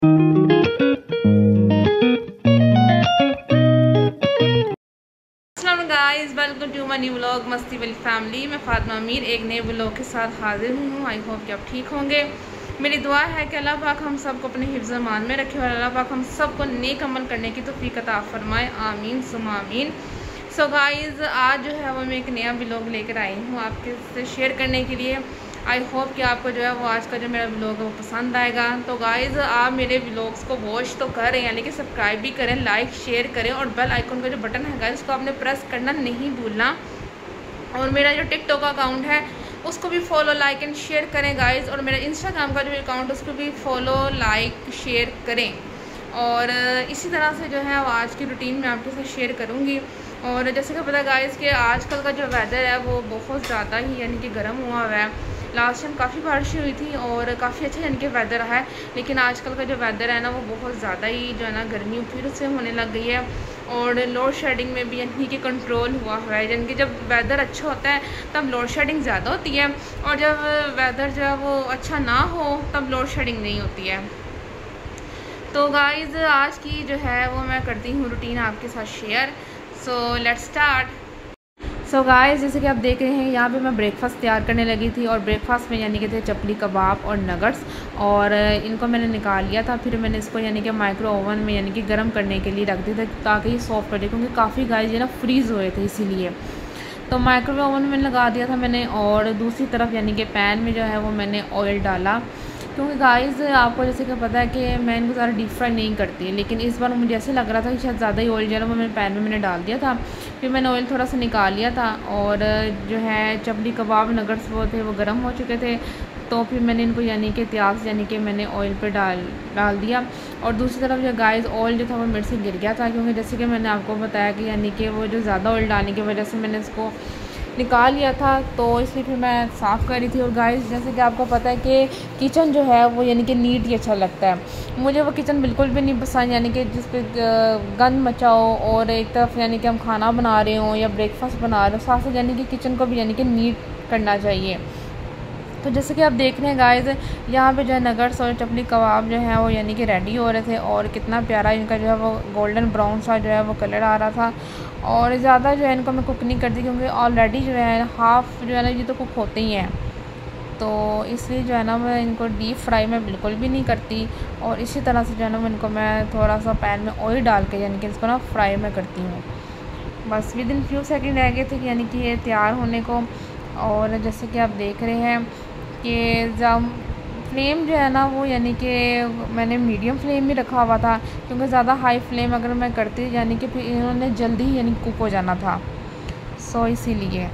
Guys, welcome to my new vlog मस्ती वाली family. मैं फातिमा अमीर एक नए व्लॉग के साथ हाजिर हुई हूँ। आई होप कि आप ठीक होंगे। मेरी दुआ है कि अल्लाह पाक हम सबको अपने हिफ्ज़ मान में रखे और अल्लाह पाक हम सबको नेक अमल करने की तौफीक अता फरमाए। आमीन सुम्मा आमीन। सो गाइस, आज जो है वो मैं एक नया व्लॉग लेकर आई हूँ आपके से शेयर करने के लिए। आई होप कि आपको जो है वो आज का जो मेरा व्लॉग है वो पसंद आएगा। तो गाइज़, आप मेरे व्लॉग्स को वॉच तो कर रहे हैं, लेकिन सब्सक्राइब भी करें, लाइक शेयर करें और बेल आइकन का जो बटन है गाइज़ उसको आपने प्रेस करना नहीं भूलना। और मेरा जो टिकटॉक अकाउंट है उसको भी फॉलो लाइक एंड शेयर करें गाइज़। और मेरा इंस्टाग्राम का जो अकाउंट है उसको भी फॉलो लाइक शेयर करें। और इसी तरह से जो है आज की रूटीन मैं आपके साथ शेयर करूँगी। और जैसे कि पता गाइज़ कि आजकल का जो वेदर है वो बहुत ज़्यादा ही यानी कि गर्म हुआ हुआ है। लास्ट टाइम काफ़ी बारिश हुई थी और काफ़ी अच्छा यानी कि वेदर है, लेकिन आजकल का जो वेदर है ना वो बहुत ज़्यादा ही जो है ना गर्मी फिर से होने लग गई है। और लोड शेडिंग में भी यानी कि कंट्रोल हुआ है, यानी कि जब वेदर अच्छा होता है तब लोड शेडिंग ज़्यादा होती है और जब वेदर जो है वो अच्छा ना हो तब लोड शेडिंग नहीं होती है। तो गाइज़, आज की जो है वो मैं करती हूँ रूटीन आपके साथ share. So let's start. So guys, जैसे कि आप देख रहे हैं यहाँ पे मैं ब्रेकफास्ट तैयार करने लगी थी। और ब्रेकफास्ट में यानी कि थे चपली कबाब और नगट्स। और इनको मैंने निकाल लिया था, फिर मैंने इसको यानी कि माइक्रो ओवन में यानी कि गर्म करने के लिए रख दिया था ताकि ये सॉफ्ट कर दे, क्योंकि काफ़ी गाइस ये ना फ्रीज़ हुए थे इसीलिए। तो माइक्रो ओवन में लगा दिया था मैंने। और दूसरी तरफ यानी कि पैन में जो है वो मैंने ऑयल डाला, क्योंकि गाइस आपको जैसे कि पता है कि मैं इनको ज़्यादा डीप फ्राई नहीं करती, लेकिन इस बार मुझे ऐसे लग रहा था कि शायद ज़्यादा ही ऑयल जो है वो मैंने पैन में मैंने डाल दिया था। फिर मैंने ऑयल थोड़ा सा निकाल लिया था और जो है चपली कबाब नगट्स वो थे वो गर्म हो चुके थे। तो फिर मैंने इनको यानी कि त्याग यानी कि मैंने ऑयल पे डाल दिया। और दूसरी तरफ जो गाइस ऑयल जो था वो मेरे से गिर गया था, क्योंकि जैसे कि मैंने आपको बताया कि यानी कि वो जो ज़्यादा ऑयल डालने की वजह से मैंने इसको निकाल लिया था, तो इसलिए फिर मैं साफ़ कर रही थी। और गाइस, जैसे कि आपको पता है कि किचन जो है वो यानी कि नीट ही अच्छा लगता है। मुझे वो किचन बिल्कुल भी नहीं पसंद, यानी कि जिस पे गंद मचाओ और एक तरफ यानी कि हम खाना बना रहे हों या ब्रेकफास्ट बना रहे हो, साथ साथ यानी कि किचन को भी यानी कि नीट करना चाहिए। तो जैसे कि आप देख रहे हैं गाइस, यहाँ पे जो है नगट्स और चपली कबाब जो है वो यानी कि रेडी हो रहे थे। और कितना प्यारा इनका जो है वो गोल्डन ब्राउन सा जो है वो कलर आ रहा था। और ज़्यादा जो है इनको मैं कुक नहीं करती, क्योंकि ऑलरेडी जो है हाफ़ जो है ना ये तो कुक होते ही हैं, तो इसलिए जो है ना मैं इनको डीप फ्राई में बिल्कुल भी नहीं करती। और इसी तरह से जो है ना इनको मैं थोड़ा सा पैन में ऑयल डाल के यानी कि इसको ना फ्राई में करती हूँ। बस विद इन फ्यू सेकेंड रह गए थे कि यानी कि ये तैयार होने को। और जैसे कि आप देख रहे हैं कि जब फ्लेम जो है ना वो यानी कि मैंने मीडियम फ्लेम में रखा हुआ था, क्योंकि ज़्यादा हाई फ्लेम अगर मैं करती यानी कि फिर इन्होंने जल्दी ही यानी कुक हो जाना था। सो इसीलिए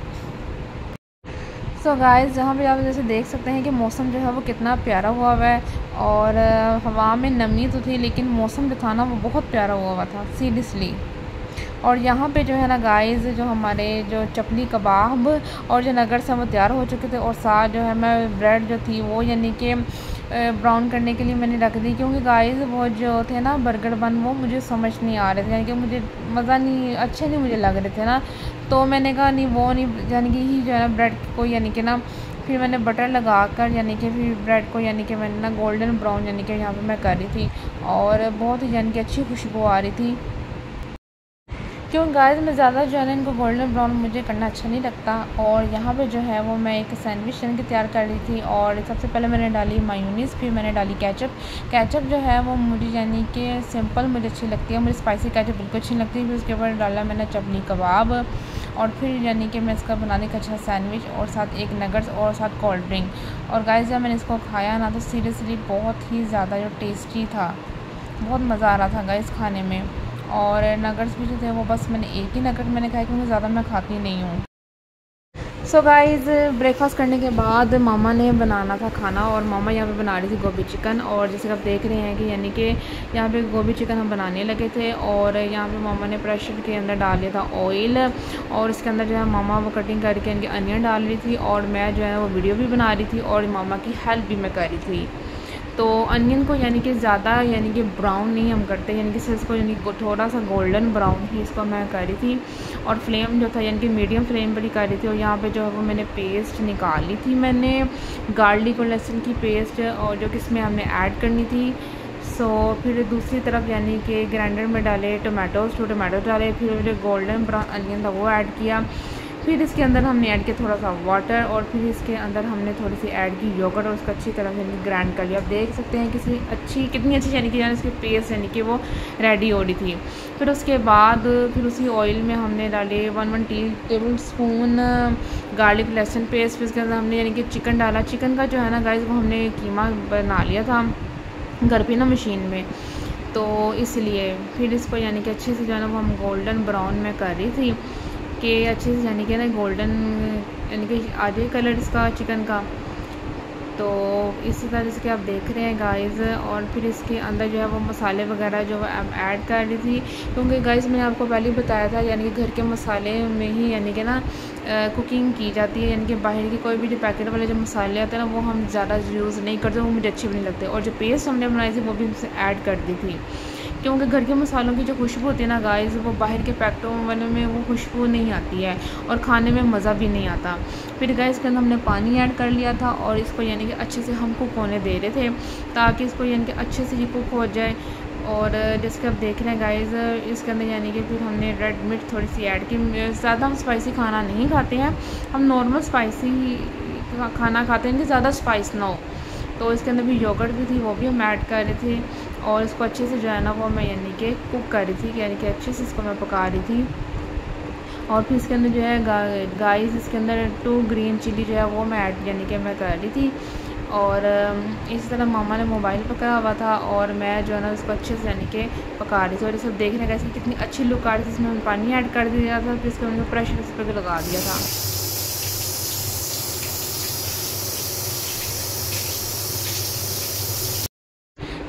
गाइस, जहाँ पे आप जैसे देख सकते हैं कि मौसम जो है वो कितना प्यारा हुआ है। और हवा में नमी तो थी, लेकिन मौसम जो था ना वो बहुत प्यारा हुआ था सीरियसली। और यहाँ पे जो है ना गाइस, जो हमारे जो चपली कबाब और जो नगट्स हैं वो तैयार हो चुके थे। और साथ जो है मैं ब्रेड जो थी वो यानी कि ब्राउन करने के लिए मैंने रख दी, क्योंकि गाइस वो जो थे ना बर्गर बन वो मुझे समझ नहीं आ रहे थे, यानी कि मुझे मज़ा नहीं अच्छे नहीं मुझे लग रहे थे ना। तो मैंने कहा नहीं वो नहीं, यानी कि ही जो है ना ब्रेड को यानी कि ना फिर मैंने बटर लगा कर यानी कि फिर ब्रेड को यानी कि मैंने ना गोल्डन ब्राउन यानी कि यहाँ पर मैं कर रही थी। और बहुत ही यानी कि अच्छी खुशबू आ रही थी। क्यों गाइस, मैं ज़्यादा जो है ना इनको गोल्डन ब्राउन मुझे करना अच्छा नहीं लगता। और यहाँ पे जो है वो मैं एक सैंडविच यानी कि तैयार कर रही थी। और सबसे पहले मैंने डाली मायोनीज़, फिर मैंने डाली केचप जो है वो मुझे यानी कि सिंपल मुझे अच्छी लगती है, मुझे स्पाइसी केचप बिल्कुल अच्छी लगती है। फिर उसके ऊपर डाला मैंने चपली कबाब और फिर यानी कि मैं इसका बनाने का अच्छा सैंडविच और साथ एक नगट्स और साथ कोल्ड ड्रिंक। और गाइस, जब मैंने इसको खाया ना तो सीरियसली बहुत ही ज़्यादा जो टेस्टी था, बहुत मज़ा आ रहा था गाइस खाने में। और नगट्स भी जो थे वो बस मैंने एक ही नगट मैंने खाया, क्योंकि ज़्यादा मैं खाती नहीं हूँ। सो गाइस, ब्रेकफास्ट करने के बाद मामा ने बनाना था खाना, और मामा यहाँ पे बना रही थी गोभी चिकन। और जैसे आप देख रहे हैं कि यानी कि यहाँ पे गोभी चिकन हम बनाने लगे थे। और यहाँ पे मामा ने प्रेशर के अंदर डाल दिया था ऑयल, और इसके अंदर जो है मामा वो कटिंग करके इनके अनियन डाल रही थी। और मैं जो है वो वीडियो भी बना रही थी और मामा की हेल्प भी मैं कर रही थी। तो अनियन को यानी कि ज़्यादा यानी कि ब्राउन नहीं हम करते, यानी कि सिर्फ इसको यानी थोड़ा सा गोल्डन ब्राउन ही इसको मैं कर रही थी। और फ्लेम जो था यानी कि मीडियम फ्लेम पर ही कर रही थी। और यहाँ पे जो है वो मैंने पेस्ट निकाल ली थी, मैंने गार्लिक और लहसुन की पेस्ट, और जो कि इसमें हमने ऐड करनी थी। फिर दूसरी तरफ यानी कि ग्राइंडर में डाले टमाटोज़, 2 टमाटो डाले, फिर गोल्डन ब्राउन अनियन था वो ऐड किया। फिर इसके अंदर हमने ऐड किया थोड़ा सा वाटर, और फिर इसके अंदर हमने थोड़ी सी ऐड की योगर्ट, और उसको अच्छी तरह से ग्राइंड कर लिया। आप देख सकते हैं कितनी अच्छी यानी कि इसकी पेस्ट यानी कि वो रेडी हो रही थी। फिर उसके बाद फिर उसी ऑयल में हमने डाले 1 टेबल स्पून गार्लिक लहसुन पेस्ट। फिर उसके अंदर हमने यानी कि चिकन डाला। चिकन का जो है ना गाइस वो हमने कीमा बना लिया था घर पे ना मशीन में, तो इसलिए फिर इसको यानी कि अच्छे से जो है ना वो हम गोल्डन ब्राउन में कर रही थी कि अच्छे से यानी कि ना गोल्डन यानी कि आ जाए कलर इसका चिकन का। तो इसी तरह से आप देख रहे हैं गाइस। और फिर इसके अंदर जो है वो मसाले वगैरह जो ऐड कर रही थी, क्योंकि गाइस मैंने आपको पहले ही बताया था यानी कि घर के मसाले में ही यानी कि ना कुकिंग की जाती है, यानी कि बाहर की कोई भी जो पैकेट वाले जो मसाले आते हैं ना वो हम ज़्यादा यूज़ नहीं करते, वो मुझे अच्छे भी नहीं लगते। और जो पेस्ट हमने बनाई थी वो भी हमसे ऐड कर दी थी, क्योंकि घर के मसालों की जो खुशबू होती है ना गाइस वो बाहर के पैकेटों वाले में वो खुशबू नहीं आती है और खाने में मज़ा भी नहीं आता। फिर गाइस के अंदर हमने पानी ऐड कर लिया था और इसको यानी कि अच्छे से हम कुक होने दे रहे थे ताकि इसको यानी कि अच्छे से ये कुक हो जाए। और जैसे कि आप देख रहे हैं गाइस इसके अंदर यानी कि फिर हमने रेड मिर्च थोड़ी सी ऐड की। ज़्यादा हम स्पाइसी खाना नहीं खाते हैं, हम नॉर्मल स्पाइसी खाना खाते हैं कि ज़्यादा स्पाइस ना हो। तो इसके अंदर भी योगर्ट भी थी वो भी हम ऐड कर रहे थे और इसको अच्छे से जो है ना वो मैं यानी कि कुक कर रही थी, यानी कि अच्छे से इसको मैं पका रही थी। और फिर इसके अंदर जो है गाइस इसके अंदर 2 ग्रीन चिली जो है वो मैं ऐड यानी कि मैं कर रही थी। और इसी तरह मामा ने मोबाइल पकड़ा हुआ था और मैं जो है ना उसको अच्छे से यानी कि पका रही थी। और ये सब देखने का कितनी अच्छी लुक आ रही थी। इसमें हमने पानी ऐड कर दिया था, फिर इसके अंदर प्रेशर इस पर लगा दिया था।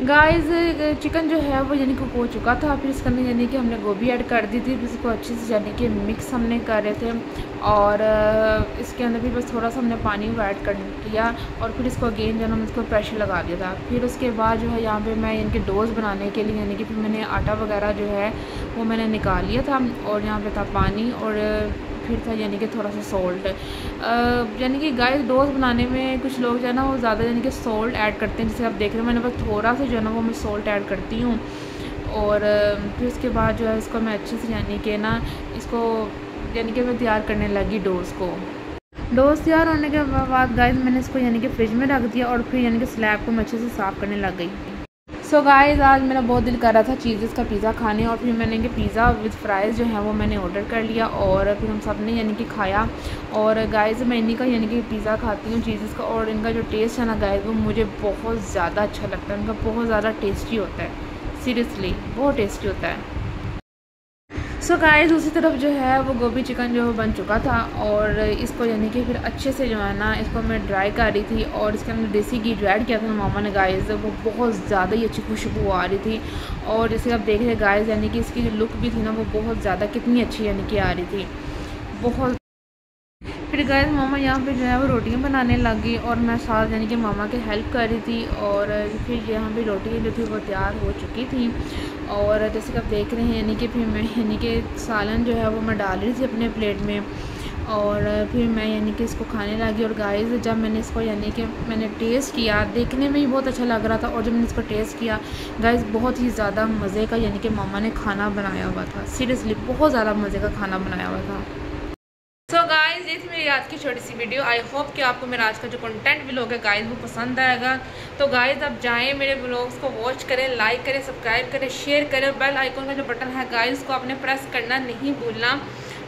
गाइस चिकन जो है वो यानी कुक हो चुका था। फिर इसके अंदर यानी कि हमने गोभी ऐड कर दी थी, फिर इसको अच्छे से यानी कि मिक्स हमने कर रहे थे। और इसके अंदर भी बस थोड़ा सा हमने पानी ऐड कर दिया और फिर इसको अगेन जो है हमने इसको प्रेशर लगा दिया था। फिर उसके बाद जो है यहाँ पे मैं यानी कि डोज़ बनाने के लिए यानी कि फिर मैंने आटा वगैरह जो है वो मैंने निकाल लिया था और यहाँ पे था पानी और फिर था यानी कि थोड़ा सा सॉल्ट। यानी कि गाइस डोज़ बनाने में कुछ लोग जो है ना वो ज़्यादा यानी कि सॉल्ट ऐड करते हैं, जैसे आप देख रहे हैं मैंने बस थोड़ा सा जो है ना वो मैं सॉल्ट ऐड करती हूँ। और फिर उसके बाद जो है इसको मैं अच्छे से यानी कि ना इसको यानी कि मैं तैयार करने लगी डोज़ को। डोज़ तैयार होने के बाद गाइस मैंने इसको यानी कि फ्रिज में रख दिया और फिर यानी कि स्लैब को मैं अच्छे से साफ़ करने लग गई। सो गाइस आज मेरा बहुत दिल कर रहा था चीज़ का पिज़्ज़ा खाने और फिर मैंने कि पिज़्ज़ा विद फ्राइज़ जो है वो मैंने ऑर्डर कर लिया और फिर हम सब ने यानी कि खाया। और गाइस मैं इन्हीं का यानी कि पिज़्ज़ा खाती हूँ चीज़ का, और इनका जो टेस्ट है ना गाइस वो मुझे बहुत ज़्यादा अच्छा लगता है। इनका बहुत ज़्यादा टेस्टी होता है, सीरियसली बहुत टेस्टी होता है। सो गाइस दूसरी तरफ जो है वो गोभी चिकन जो बन चुका था और इसको यानी कि फिर अच्छे से जो है ना इसको मैं ड्राई कर रही थी और इसके अंदर देसी घी जो ऐड किया था मामा ने गाइस वो बहुत ज़्यादा ही अच्छी खुशबू आ रही थी। और जैसे आप देख रहे हैं गाइस यानी कि इसकी जो लुक भी थी ना वो बहुत ज़्यादा कितनी अच्छी यानी कि आ रही थी बहुत। फिर गाइस मामा यहाँ पे जो है वो रोटियाँ बनाने लग गई और मैं साथ यानी कि मामा की हेल्प कर रही थी। और फिर यहाँ पे रोटियाँ जो थी वो तैयार हो चुकी थी और जैसे कि आप देख रहे हैं यानी कि फिर मैं यानी कि सालन जो है वो मैं डाल रही थी अपने प्लेट में और फिर मैं यानी कि इसको खाने लगी। और गाइस जब मैंने इसको यानी कि मैंने टेस्ट किया देखने में ही बहुत अच्छा लग रहा था और जब मैंने इसको टेस्ट किया गाइस बहुत ही ज़्यादा मज़े का यानी कि मामा ने खाना बनाया हुआ था, सीरियसली बहुत ज़्यादा मज़े का खाना बनाया हुआ था। सो गाइस ये थी मेरी आज की छोटी सी वीडियो। आई होप कि आपको मेरा आज का जो कंटेंट व्लॉग है गाइस वो पसंद आएगा। तो गाइस आप जाएं मेरे व्लॉग्स को वॉच करें, लाइक करें, सब्सक्राइब करें, शेयर करें। बेल आइकन का जो बटन है गाइस उसको आपने प्रेस करना नहीं भूलना।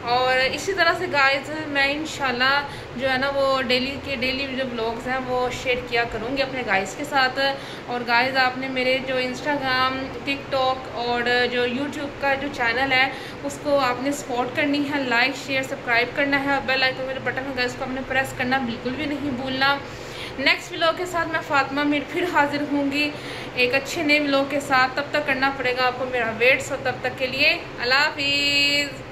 और इसी तरह से गाइस मैं इंशाल्लाह जो है ना वो डेली जो व्लॉग्स हैं वो शेयर किया करूँगी अपने गाइस के साथ। और गाइस आपने मेरे जो इंस्टाग्राम, टिकटॉक और जो यूट्यूब का जो चैनल है उसको आपने सपोर्ट करनी है, लाइक शेयर सब्सक्राइब करना है। बेल आइकन का बटन है उसको आपने प्रेस करना बिल्कुल भी नहीं भूलना। नेक्स्ट व्लॉग के साथ मैं फातिमा मीर फिर हाजिर होंगी एक अच्छे नए व्लॉग के साथ। तब तक करना पड़ेगा आपको मेरा वेट। सो तब तक के लिए अल्लाह हाफिज़।